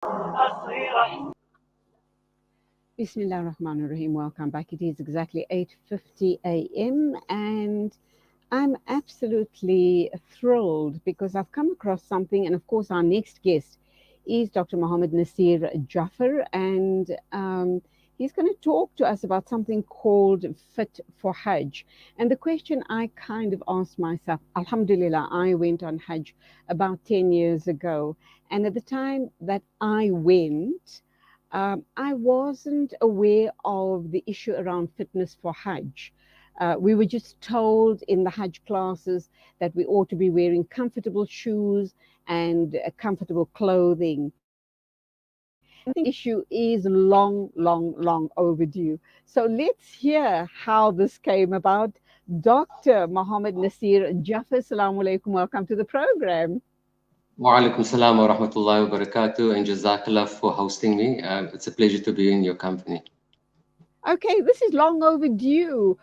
Bismillah ar-Rahman ar-Rahim. Welcome back. It is exactly 8:50 a.m. and I'm absolutely thrilled because I've come across something, and of course, our next guest is Dr. Mohammed Nassir Jaffer, and he's going to talk to us about something called Fit for Hajj. And the question I kind of asked myself, Alhamdulillah, I went on Hajj about 10 years ago, and at the time that I went, I wasn't aware of the issue around fitness for Hajj. We were just told in the Hajj classes that we ought to be wearing comfortable shoes and comfortable clothing. And I think the issue is long, long, long overdue. So let's hear how this came about. Dr. Mohammed Nassir Jaffer, Assalamu alaikum. Welcome to the program. Wa alaikum salam wa rahmatullahi wa barakatuh, and jazakallah for hosting me. It's a pleasure to be in your company. Okay, this is long overdue.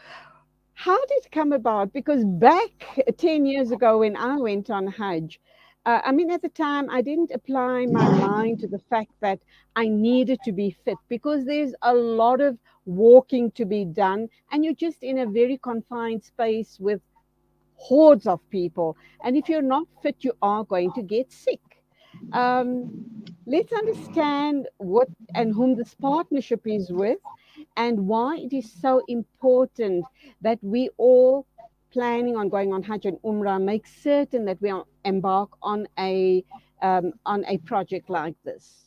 How did it come about? Because back 10 years ago when I went on Hajj, at the time, I didn't apply my mind to the fact that I needed to be fit because there's a lot of walking to be done, and you're just in a very confined space with hordes of people. And if you're not fit, you are going to get sick. Let's understand what and whom this partnership is with and why it is so important that we all planning on going on Hajj and Umrah make certain that we embark on a project like this.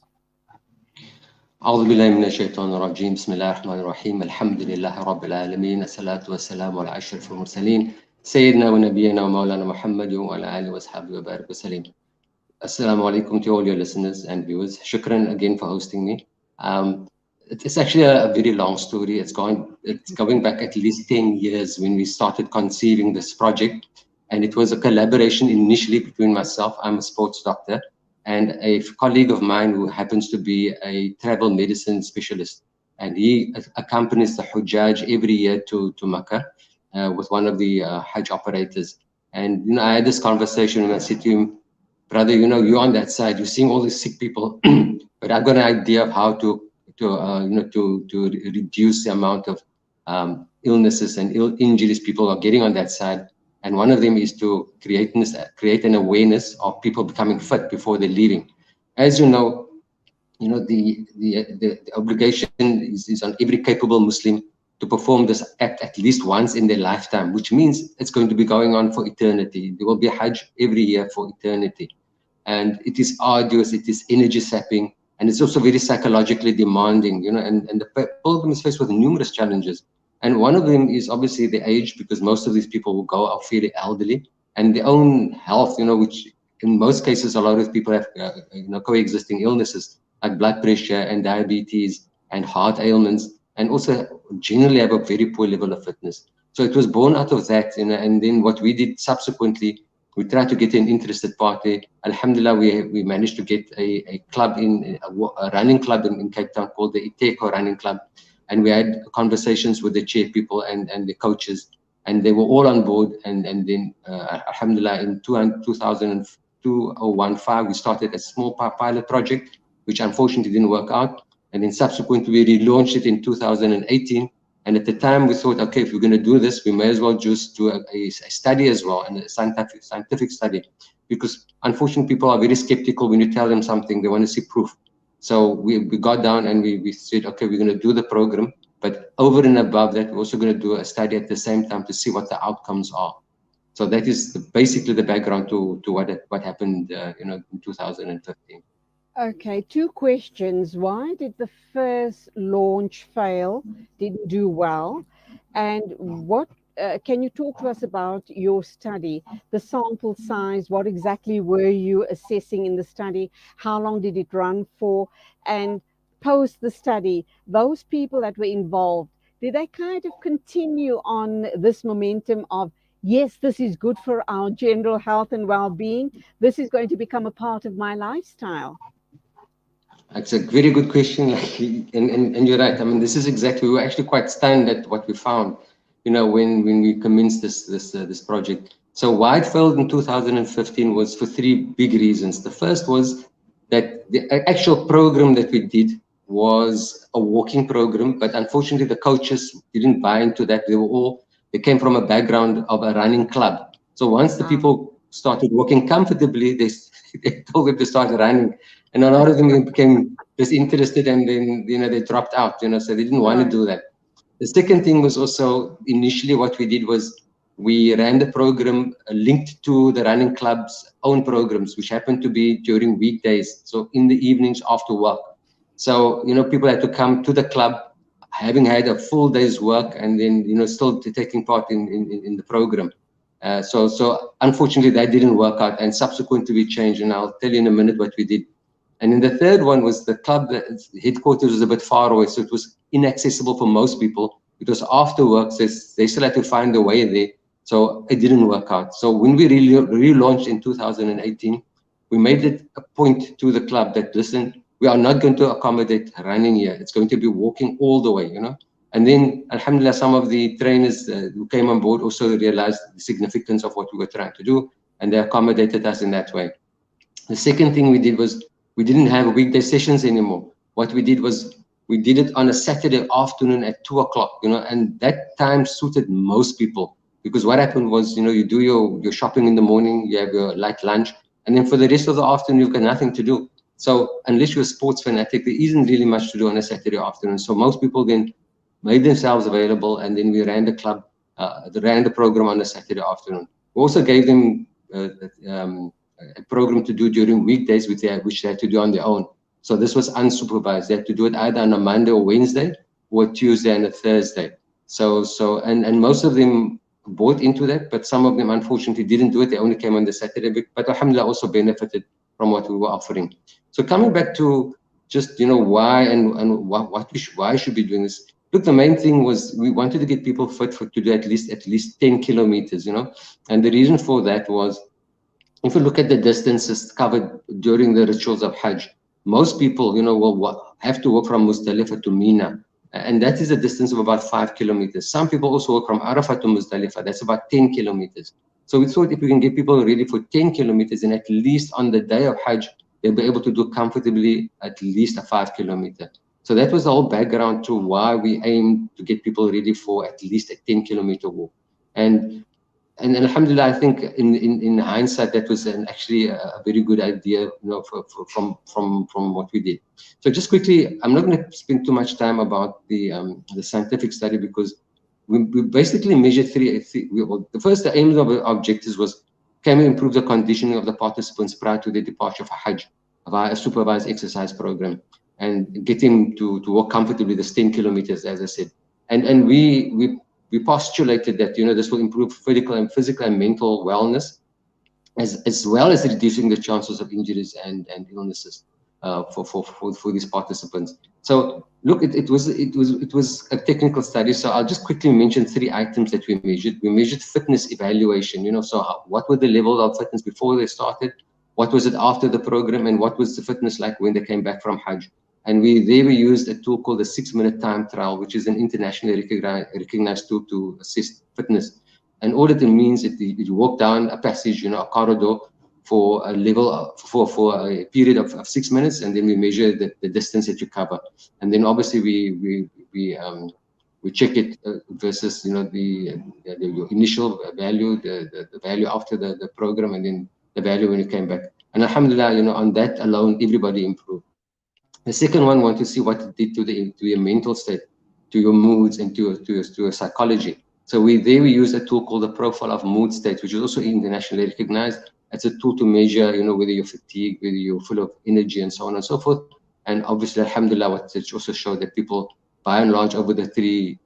أعوذ بالله من الشيطان الرجيم بسم الله الرحمن الرحيم الحمد لله رب العالمين الصلاة والسلام على أشرف المرسلين سيدنا ونبينا ومولانا محمد وعلى آله وصحبه وبارك وسلم. Assalamu alaikum to all your listeners and viewers. Shukran again for hosting me. It's actually a very long story. It's going back at least 10 years when we started conceiving this project. And it was a collaboration initially between myself, I'm a sports doctor, and a colleague of mine who happens to be a travel medicine specialist. And he accompanies the Hujjaj every year to Makkah with one of the Hajj operators. And I had this conversation and I said to him, brother, you're on that side, you're seeing all these sick people, but I've got an idea of how to reduce the amount of illnesses and injuries people are getting on that side. And one of them is to create an awareness of people becoming fit before they're leaving. As you know, the obligation is on every capable Muslim to perform this act at least once in their lifetime, which means it's going to be going on for eternity. There will be Hajj every year for eternity. And it is arduous, it is energy sapping, and it's also very psychologically demanding, and the pilgrim is faced with numerous challenges. And one of them is obviously the age, because most of these people who go are fairly elderly, and their own health, which in most cases, a lot of people have, coexisting illnesses like blood pressure and diabetes and heart ailments, and also generally have a very poor level of fitness. So it was born out of that, and then what we did subsequently, we tried to get an interested party. Alhamdulillah, we managed to get a club a running club in Cape Town called the Iteko Running Club. And we had conversations with the chair people and the coaches, and they were all on board. And then, Alhamdulillah, in 2015, we started a small pilot project, which unfortunately didn't work out. And then subsequently, we relaunched it in 2018. And at the time, we thought, okay, if we're going to do this, we may as well just do a study as well, and a scientific study, because unfortunately, people are very skeptical when you tell them something. They want to see proof. So we got down and we said, okay, we're going to do the program, but over and above that, we're also going to do a study at the same time to see what the outcomes are. So that is basically the background to what happened, in 2015. Okay, two questions. Why did the first launch fail, didn't do well? And what can you talk to us about your study, the sample size? What exactly were you assessing in the study? How long did it run for? And post the study, those people that were involved, did they kind of continue on this momentum of, yes, this is good for our general health and well-being, this is going to become a part of my lifestyle? That's a very good question, and you're right. I mean, this is exactly, we were actually quite stunned at what we found, when we commenced this project. So why it failed in 2015 was for three big reasons. The first was that the actual program that we did was a walking program, but unfortunately the coaches didn't buy into that. They came from a background of a running club. So once the people started walking comfortably, they told them to start running, and a lot of them became disinterested, and then they dropped out. So they didn't want to do that. The second thing was also initially what we did was we ran the program linked to the running club's own programs, which happened to be during weekdays, so in the evenings after work. So people had to come to the club having had a full day's work, and then still taking part in the program. So unfortunately that didn't work out, and subsequently we changed, and I'll tell you in a minute what we did. And then the third one was the club headquarters was a bit far away, so it was inaccessible for most people. It was after work, so they still had to find a way there. So it didn't work out. So when we relaunched in 2018, we made it a point to the club that, listen, we are not going to accommodate running here. It's going to be walking all the way, And then, alhamdulillah, some of the trainers who came on board also realized the significance of what we were trying to do, and they accommodated us in that way. The second thing we did was we didn't have weekday sessions anymore. What we did was we did it on a Saturday afternoon at 2 o'clock, and that time suited most people, because what happened was, you do your shopping in the morning, you have your light lunch, and then for the rest of the afternoon, you've got nothing to do. So unless you're a sports fanatic, there isn't really much to do on a Saturday afternoon. So most people then made themselves available, and then we ran the club, ran the program on a Saturday afternoon. We also gave them a program to do during weekdays, which they had to do on their own. So this was unsupervised. They had to do it either on a Monday or Wednesday, or Tuesday and a Thursday. And most of them bought into that, but some of them unfortunately didn't do it. They only came on the Saturday, but alhamdulillah also benefited from what we were offering. So coming back to just why and why should be doing this. Look, the main thing was we wanted to get people fit to do at least 10 kilometers, and the reason for that was, if you look at the distances covered during the rituals of Hajj, most people, will have to walk from Muzdalifah to Mina, and that is a distance of about 5 kilometers. Some people also walk from Arafah to Muzdalifah. That's about 10 kilometers. So we thought if we can get people ready for 10 kilometers, and at least on the day of Hajj, they'll be able to do comfortably at least a 5 kilometer. So that was the whole background to why we aimed to get people ready for at least a 10 kilometer walk. And alhamdulillah, I think in hindsight, that was actually a very good idea, from what we did. So just quickly, I'm not going to spend too much time about the scientific study, because we basically measured the aim of the objectives was, can we improve the conditioning of the participants prior to their departure for Hajj via a supervised exercise program, and get them to walk comfortably the 10 kilometers, as I said. And we postulated that this will improve physical and mental wellness, as well as reducing the chances of injuries and illnesses for these participants. So look, it was a technical study. So I'll just quickly mention 3 items that we measured. We measured fitness evaluation. So what were the level of fitness before they started? What was it after the program? And what was the fitness like when they came back from Hajj? And we used a tool called the 6-minute time trial, which is an internationally recognized tool to assess fitness. And all it means is you walk down a passage, a corridor, for a level for a period of 6 minutes, and then we measure the distance that you cover. And then obviously we check it versus your initial value, the value after the program, and then the value when you came back. And alhamdulillah, on that alone, everybody improved. The second one, want to see what it did to your mental state, to your moods, and to your psychology. So we used a tool called the profile of mood states, which is also internationally recognized. It's a tool to measure, whether you're fatigued, whether you're full of energy, and so on and so forth. And obviously, alhamdulillah, what it also showed that people, by and large, over the three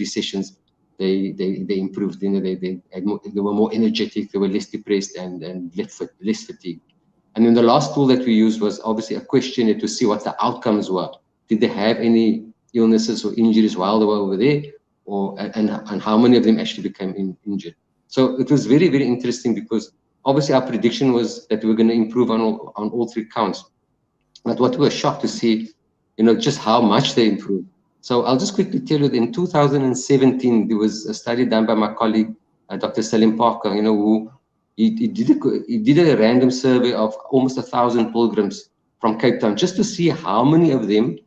sessions, they improved. They were more energetic, they were less depressed, and less fatigued. And then the last tool that we used was obviously a questionnaire to see what the outcomes were. Did they have any illnesses or injuries while they were over there, and how many of them actually became injured? So it was very, very interesting, because obviously our prediction was that we were going to improve on all 3 counts. But what we were shocked to see, just how much they improved. So I'll just quickly tell you that in 2017, there was a study done by my colleague, Dr. Salim Parker, who he did a random survey of almost 1,000 pilgrims from Cape Town, just to see how many of them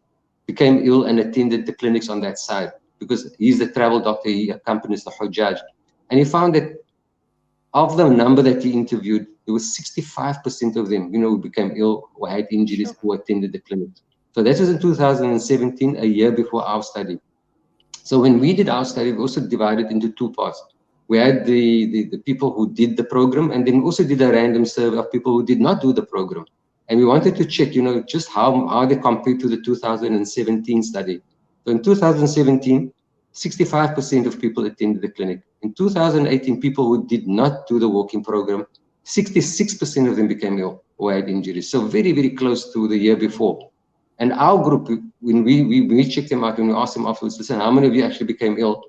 became ill and attended the clinics on that side, because he's the travel doctor, he accompanies the Hajj. And he found that of the number that he interviewed, there was 65% of them, who became ill or had injuries who attended the clinic. So that was in 2017, a year before our study. So when we did our study, we also divided into two parts. We had the people who did the program, and then we also did a random survey of people who did not do the program. And we wanted to check, just how they compared to the 2017 study. So in 2017, 65% of people attended the clinic. In 2018, people who did not do the walking program, 66% of them became ill or had injuries. So very, very close to the year before. And our group, when we checked them out, when we asked them afterwards, listen, how many of you actually became ill?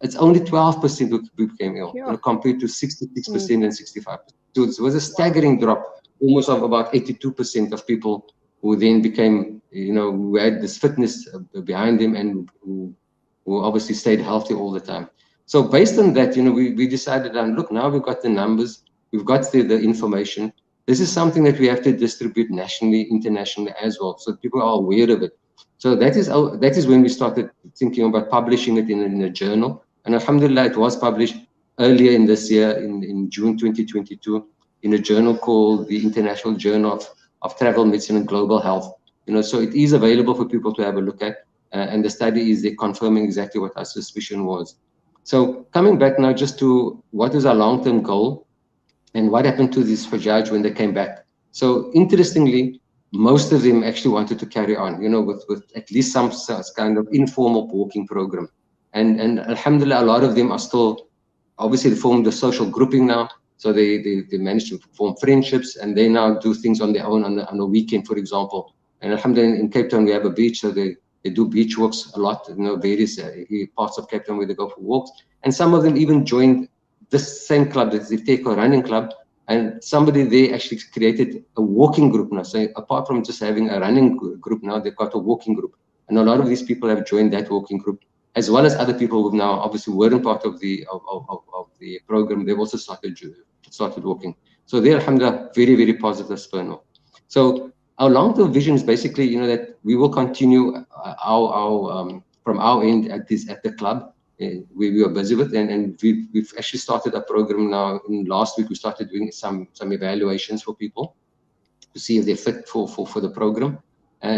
It's only 12% who became ill, compared to 66% and 65%. So it was a staggering drop, almost of about 82% of people who then became, who had this fitness behind them and who obviously stayed healthy all the time. So based on that, we decided, look, now we've got the numbers, we've got the information. This is something that we have to distribute nationally, internationally as well, so people are aware of it. So that is when we started thinking about publishing it in a journal. And alhamdulillah, it was published earlier in this year, in June 2022, in a journal called the International Journal of Travel Medicine and Global Health. So it is available for people to have a look at. And the study is there confirming exactly what our suspicion was. So coming back now just to what is our long-term goal and what happened to these Hajjaj when they came back. So interestingly, most of them actually wanted to carry on, with at least some kind of informal walking program. And alhamdulillah, a lot of them are still, obviously they formed a social grouping now. So they managed to form friendships, and they now do things on their own on a weekend, for example. And alhamdulillah, in Cape Town, we have a beach, so they do beach walks a lot, various parts of Cape Town where they go for walks. And some of them even joined this same club, the Teco running club, and somebody they actually created a walking group now. So apart from just having a running group now, they've got a walking group. And a lot of these people have joined that walking group, as well as other people who now obviously weren't part of the program. They've also started walking. So they're alhamdulillah very, very positive spur. So our long-term vision is basically, that we will continue our from our end at the club. We are busy with, and we've actually started a program now. In last week, we started doing some evaluations for people to see if they're fit for the program.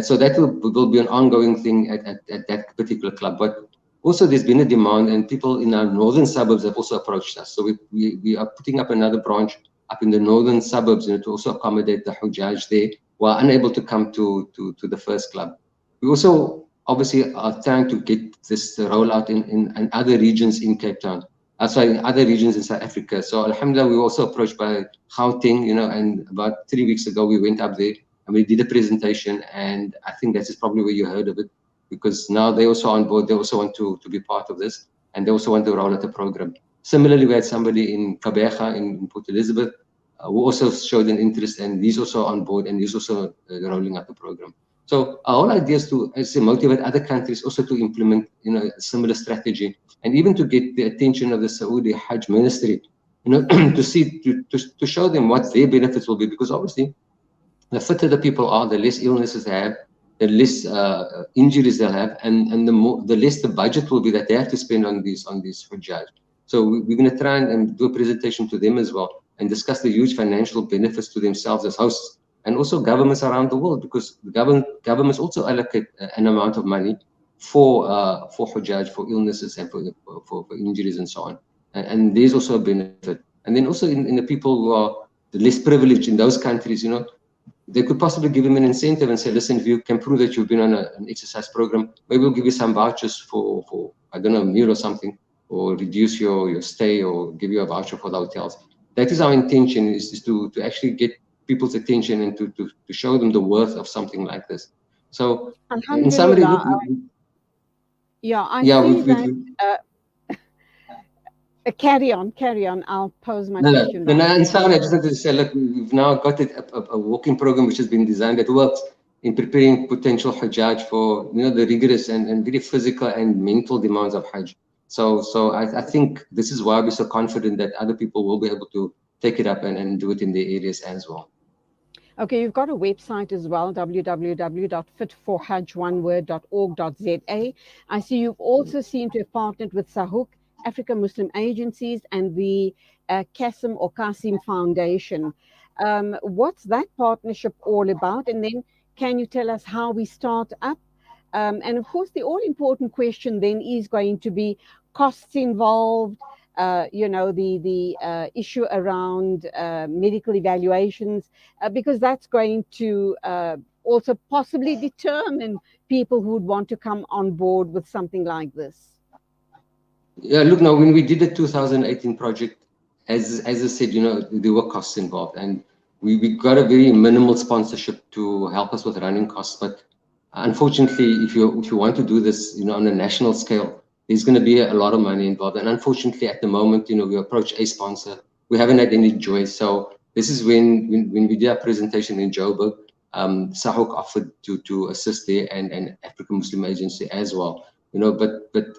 So that will be an ongoing thing at that particular club. But also, there's been a demand, and people in our northern suburbs have also approached us. So we are putting up another branch up in the northern suburbs, to also accommodate the Hujjaj there who are unable to come to the first club. We also obviously are trying to get this rollout in other regions in Cape Town, in other regions in South Africa. So alhamdulillah, we were also approached by Gauteng, and about 3 weeks ago we went up there and we did a presentation, and I think that is probably where you heard of it, because now they also on board, they also want to be part of this, and they also want to roll out the program. Similarly, we had somebody in Kabeja in Port Elizabeth who also showed an interest, and he's also on board, and he's also rolling out the program. So our whole idea is to motivate other countries also to implement, a similar strategy, and even to get the attention of the Saudi Hajj Ministry, to show them what their benefits will be, because obviously the fitter the people are, the less illnesses they have, the less injuries they'll have, and the less the budget will be that they have to spend on these Hajjaj. So we're going to try and do a presentation to them as well, and discuss the huge financial benefits to themselves as hosts, and also governments around the world, because the governments also allocate an amount of money for Hajjaj, for illnesses and for injuries and so on. And there's also a benefit. And then also in the people who are the less privileged in those countries, they could possibly give them an incentive and say, listen, if you can prove that you've been on an exercise program, maybe we'll give you some vouchers for I don't know, a meal or something, or reduce your stay, or give you a voucher for the hotels. That is our intention, is to actually get people's attention and to show them the worth of something like this. So in summary, carry on. I'll pose my question. No, in summary, I just wanted to say, look, we've now got a walking program which has been designed that works in preparing potential Hajjaj for the rigorous and very physical and mental demands of Hajj. So I think this is why we're so confident that other people will be able to take it up and do it in their areas as well. Okay, you've got a website as well, www.fitforhajj1word.org.za. I see you've also seemed to have partnered with Sahuk, African Muslim Agencies, and the Qasim or Qasim Foundation. What's that partnership all about? And then can you tell us how we start up? And of course, the all important question then is going to be costs involved. The issue around medical evaluations, because that's going to also possibly determine people who would want to come on board with something like this. Yeah, look, now when we did the 2018 project, as I said, there were costs involved, and we got a very minimal sponsorship to help us with running costs. But unfortunately, if you want to do this, on a national scale, there's going to be a lot of money involved. And unfortunately, at the moment, we approach a sponsor, we haven't had any joy. So this is when we did our presentation in Joburg, Sahok offered to assist there, and African Muslim Agency as well. But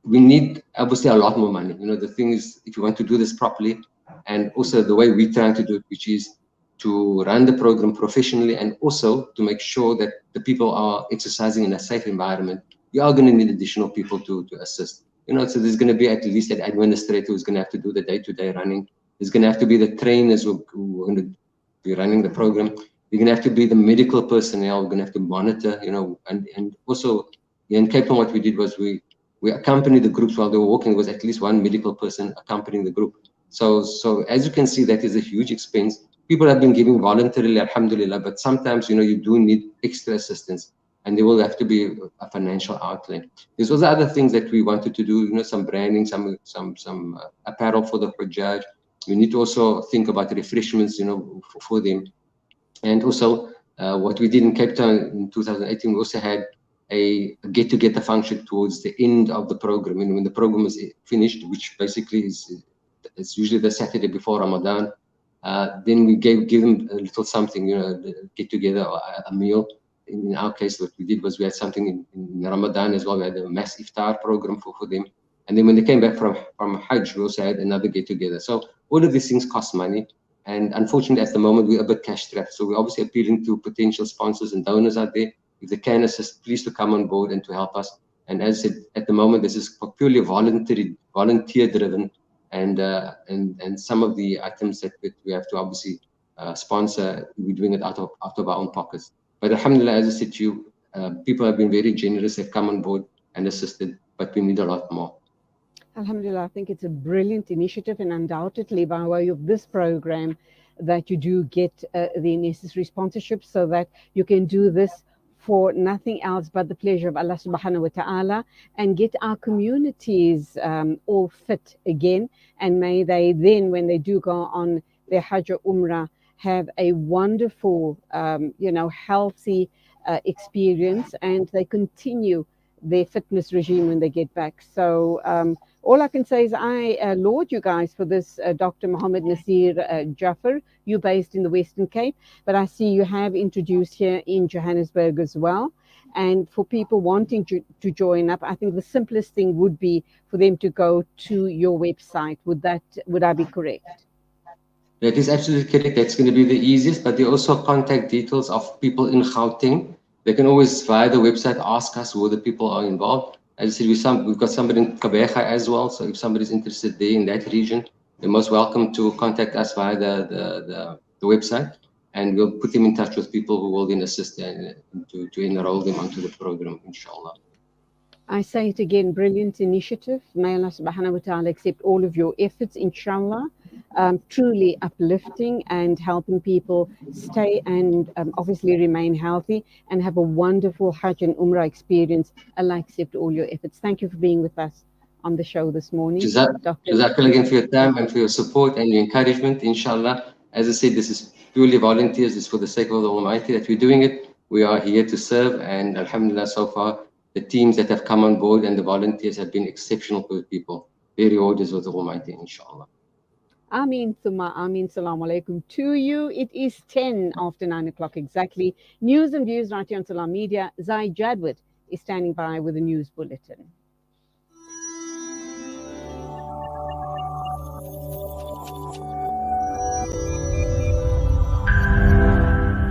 we need obviously a lot more money. The thing is, if you want to do this properly, and also the way we're trying to do it, which is to run the program professionally, and also to make sure that the people are exercising in a safe environment, you are going to need additional people to assist. So there's going to be at least an administrator who's going to have to do the day-to-day running. There's going to have to be the trainers who are going to be running the program. You're going to have to be the medical personnel. We're going to have to monitor, and also in Cape Town, what we did was we accompanied the groups while they were walking. There was at least one medical person accompanying the group. So as you can see, that is a huge expense. People have been giving voluntarily, alhamdulillah, but sometimes, you do need extra assistance, and there will have to be a financial outlay. There's also other things that we wanted to do, some branding, some apparel for the Hajj. We need to also think about refreshments, for them. And also, what we did in Cape Town in 2018, we also had a get-together function towards the end of the program. And when the program is finished, which basically it's usually the Saturday before Ramadan, then we give them a little something, get together, or a meal. In our case, what we did was we had something in Ramadan as well. We had a mass iftar program for them. And then when they came back from Hajj, we also had another get together. So all of these things cost money. And unfortunately, at the moment, we're a bit cash strapped. So we're obviously appealing to potential sponsors and donors out there. If they can assist, please to come on board and to help us. And as I said, at the moment, this is purely volunteer driven. And some of the items that we have to obviously sponsor, we're doing it out of our own pockets. But alhamdulillah, as I said to you, people have been very generous. They've come on board and assisted, but we need a lot more. Alhamdulillah, I think it's a brilliant initiative, and undoubtedly by way of this program that you do get the necessary sponsorship so that you can do this for nothing else but the pleasure of Allah subhanahu wa ta'ala, and get our communities all fit again. And may they then, when they do go on their Hajj or Umrah, have a wonderful, healthy experience, and they continue their fitness regime when they get back. So all I can say is I laud you guys for this, Dr. Mohammed Nassir Jaffer. You're based in the Western Cape, but I see you have introduced here in Johannesburg as well. And for people wanting to join up, I think the simplest thing would be for them to go to your website. Would I be correct? That is absolutely correct. That's going to be the easiest, but there are also contact details of people in Gauteng. They can always, via the website, ask us who the people are involved. As I said, we've got somebody in Kabeja as well. So if somebody's interested there in that region, they're most welcome to contact us via the website, and we'll put them in touch with people who will then assist to enroll them onto the program, inshallah. I say it again, brilliant initiative. May Allah subhanahu wa ta'ala accept all of your efforts, inshallah. Truly uplifting and helping people stay and obviously remain healthy and have a wonderful Hajj and Umrah experience. Allah accept all your efforts. Thank you for being with us on the show this morning. Jazakallah again for your time and for your support and your encouragement, inshallah. As I said, this is purely volunteers. It's for the sake of the Almighty that we're doing it. We are here to serve, and alhamdulillah, so far, the teams that have come on board and the volunteers have been exceptional for people. Their reward is with the Almighty, inshallah. Ameen, Thumma Ameen. Salaam alaikum to you. It is 10 after 9 o'clock exactly. News and views right here on Salam Media. Zai Jadwat is standing by with a news bulletin.